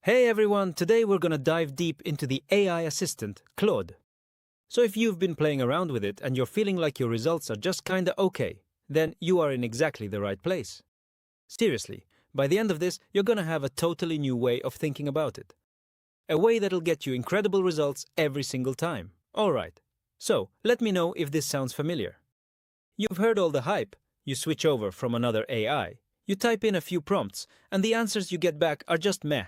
Hey everyone, today we're gonna dive deep into the AI assistant, Claude. So if you've been playing around with it and you're feeling like your results are just kinda okay, then you are in exactly the right place. Seriously, by the end of this, you're gonna have a totally new way of thinking about it. A way that'll get you incredible results every single time. Alright, so let me know if this sounds familiar. You've heard all the hype. You switch over from another AI, you type in a few prompts, and the answers you get back are just meh.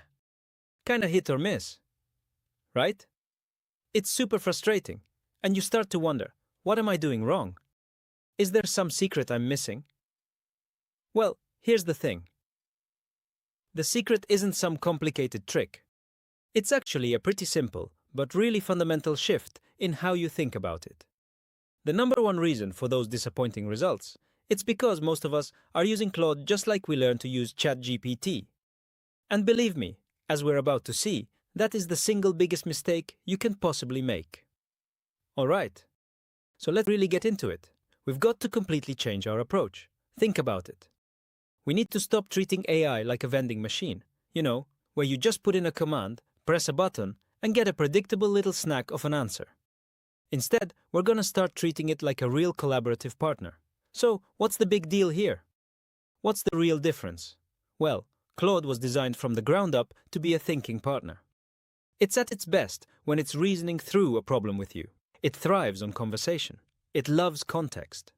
Kinda hit or miss, right? It's super frustrating, and you start to wonder, what am I doing wrong? Is there some secret I'm missing? Well, here's the thing. The secret isn't some complicated trick. It's actually a pretty simple, but really fundamental shift in how you think about it. The number one reason for those disappointing results, it's because most of us are using Claude just like we learned to use ChatGPT. And believe me, as we're about to see, that is the single biggest mistake you can possibly make. Alright, so let's really get into it. We've got to completely change our approach. Think about it. We need to stop treating AI like a vending machine, where you just put in a command, press a button, and get a predictable little snack of an answer. Instead, we're gonna start treating it like a real collaborative partner. So, what's the big deal here? What's the real difference? Well, Claude was designed from the ground up to be a thinking partner. It's at its best when it's reasoning through a problem with you. It thrives on conversation. It loves context.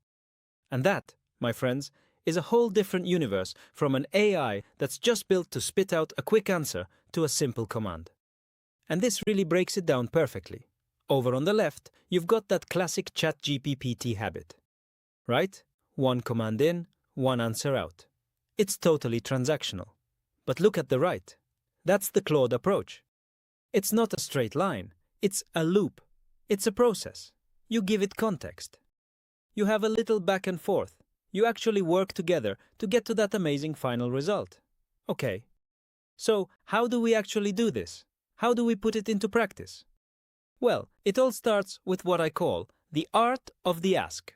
And that, my friends, is a whole different universe from an AI that's just built to spit out a quick answer to a simple command. And this really breaks it down perfectly. Over on the left, you've got that classic ChatGPT habit. Right? One command in, one answer out. It's totally transactional. But look at the right. That's the Claude approach. It's not a straight line. It's a loop. It's a process. You give it context. You have a little back and forth. You actually work together to get to that amazing final result. Okay. So, how do we actually do this? How do we put it into practice? Well, it all starts with what I call the art of the ask.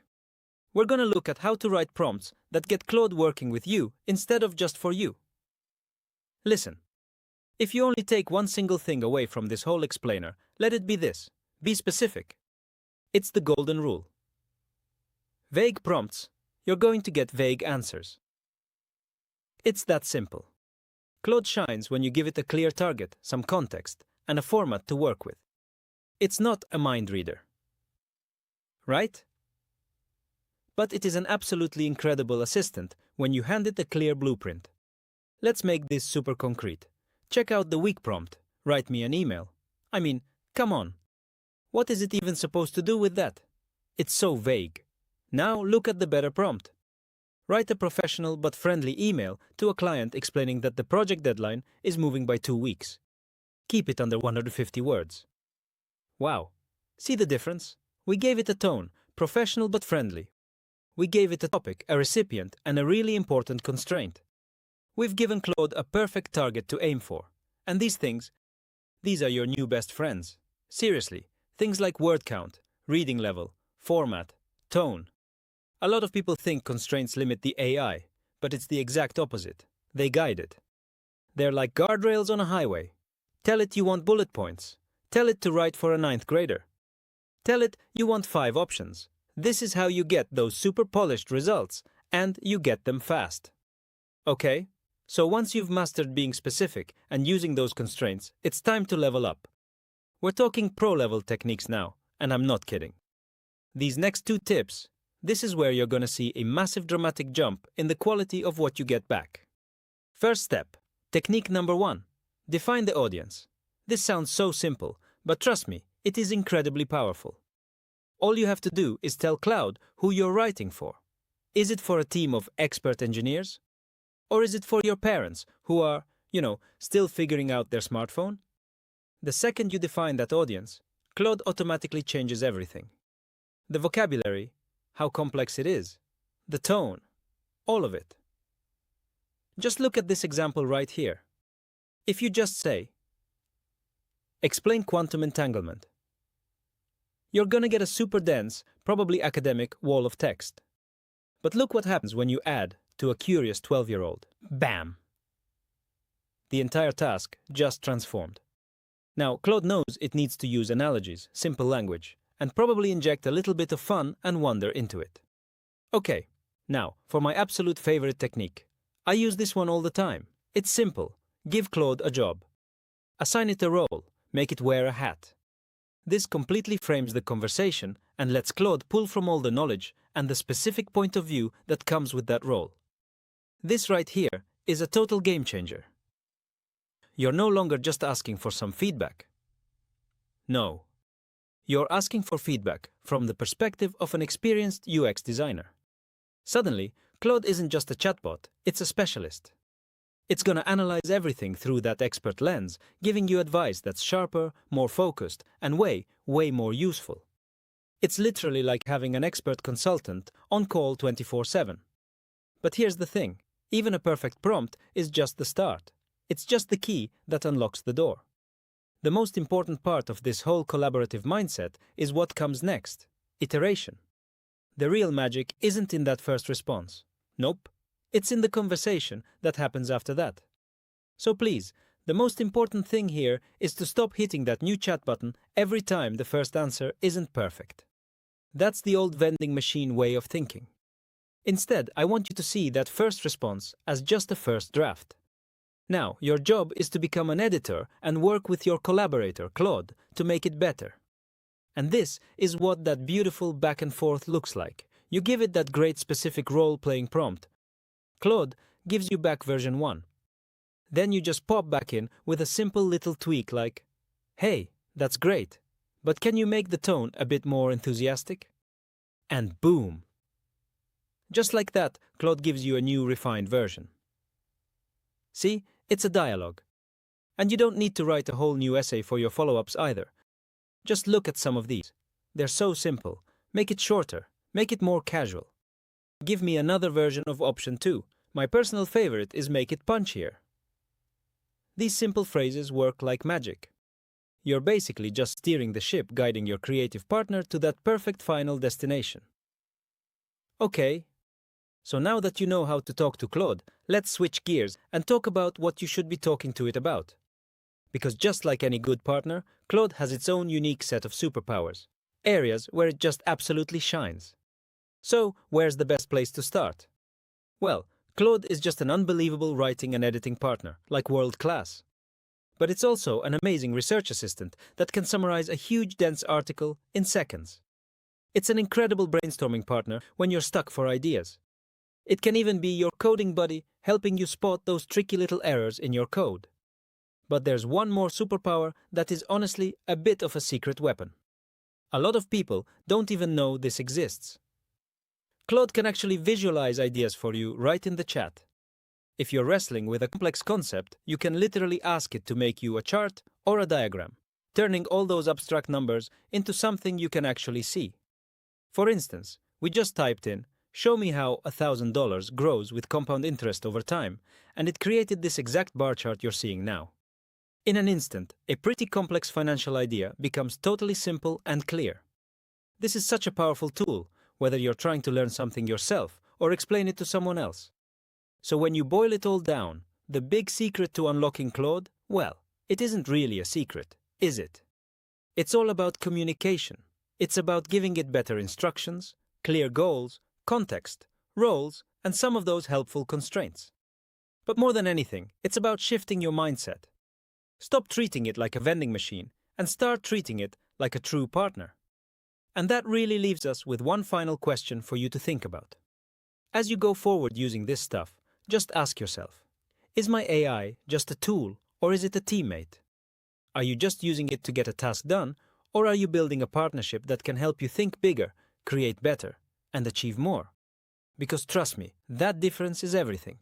We're gonna look at how to write prompts that get Claude working with you instead of just for you. Listen, if you only take one single thing away from this whole explainer, let it be this: be specific. It's the golden rule. Vague prompts, you're going to get vague answers. It's that simple. Claude shines when you give it a clear target, some context, and a format to work with. It's not a mind reader. Right? But it is an absolutely incredible assistant when you hand it a clear blueprint. Let's make this super concrete. Check out the weak prompt. Write me an email. I mean, come on. What is it even supposed to do with that? It's so vague. Now look at the better prompt. Write a professional but friendly email to a client explaining that the project deadline is moving by 2 weeks. Keep it under 150 words. Wow. See the difference? We gave it a tone, professional but friendly. We gave it a topic, a recipient, and a really important constraint. We've given Claude a perfect target to aim for. And these are your new best friends. Seriously, things like word count, reading level, format, tone. A lot of people think constraints limit the AI, but it's the exact opposite. They guide it. They're like guardrails on a highway. Tell it you want bullet points. Tell it to write for a 9th grader. Tell it you want 5 options. This is how you get those super polished results, and you get them fast. Okay? So once you've mastered being specific and using those constraints, it's time to level up. We're talking pro-level techniques now, and I'm not kidding. These next 2 tips, this is where you're gonna see a massive dramatic jump in the quality of what you get back. First step, technique number 1, define the audience. This sounds so simple, but trust me, it is incredibly powerful. All you have to do is tell Claude who you're writing for. Is it for a team of expert engineers? Or is it for your parents who are, still figuring out their smartphone? The second you define that audience, Claude automatically changes everything. The vocabulary, how complex it is, the tone, all of it. Just look at this example right here. If you just say, explain quantum entanglement, you're gonna get a super dense, probably academic wall of text. But look what happens when you add to a curious 12-year-old. Bam! the entire task just transformed. Now, Claude knows it needs to use analogies, simple language, and probably inject a little bit of fun and wonder into it. Okay, now, for my absolute favorite technique. I use this one all the time. It's simple. Give Claude a job. Assign it a role. Make it wear a hat. This completely frames the conversation and lets Claude pull from all the knowledge and the specific point of view that comes with that role. This right here is a total game changer. You're no longer just asking for some feedback. No. You're asking for feedback from the perspective of an experienced UX designer. Suddenly, Claude isn't just a chatbot, it's a specialist. It's gonna analyze everything through that expert lens, giving you advice that's sharper, more focused, and way more useful. It's literally like having an expert consultant on call 24/7. But here's the thing, even a perfect prompt is just the start. It's just the key that unlocks the door. The most important part of this whole collaborative mindset is what comes next, iteration. The real magic isn't in that first response. Nope. It's in the conversation that happens after that. So please, the most important thing here is to stop hitting that new chat button every time the first answer isn't perfect. That's the old vending machine way of thinking. Instead, I want you to see that first response as just a first draft. Now, your job is to become an editor and work with your collaborator, Claude, to make it better. And this is what that beautiful back and forth looks like. You give it that great specific role-playing prompt. Claude gives you back version 1. Then you just pop back in with a simple little tweak like, "Hey, that's great, but can you make the tone a bit more enthusiastic?" And boom! Just like that, Claude gives you a new refined version. See, it's a dialogue. And you don't need to write a whole new essay for your follow-ups either. Just look at some of these. They're so simple. Make it shorter. Make it more casual. Give me another version of option 2. My personal favorite is make it punchier. These simple phrases work like magic. You're basically just steering the ship, guiding your creative partner to that perfect final destination. Okay, so now that you know how to talk to Claude, let's switch gears and talk about what you should be talking to it about. Because just like any good partner, Claude has its own unique set of superpowers, areas where it just absolutely shines. So, where's the best place to start? Well, Claude is just an unbelievable writing and editing partner, like world class. But it's also an amazing research assistant that can summarize a huge dense article in seconds. It's an incredible brainstorming partner when you're stuck for ideas. It can even be your coding buddy, helping you spot those tricky little errors in your code. But there's one more superpower that is honestly a bit of a secret weapon. A lot of people don't even know this exists. Claude can actually visualize ideas for you right in the chat. If you're wrestling with a complex concept, you can literally ask it to make you a chart or a diagram, turning all those abstract numbers into something you can actually see. For instance, we just typed in, "Show me how $1,000 grows with compound interest over time," and it created this exact bar chart you're seeing now. In an instant, a pretty complex financial idea becomes totally simple and clear. This is such a powerful tool, whether you're trying to learn something yourself or explain it to someone else. So when you boil it all down, the big secret to unlocking Claude, well, it isn't really a secret, is it? It's all about communication. It's about giving it better instructions, clear goals, context, roles, and some of those helpful constraints. But more than anything, it's about shifting your mindset. Stop treating it like a vending machine and start treating it like a true partner. And that really leaves us with one final question for you to think about. As you go forward using this stuff, just ask yourself, is my AI just a tool or is it a teammate? Are you just using it to get a task done, or are you building a partnership that can help you think bigger, create better, and achieve more? Because trust me, that difference is everything.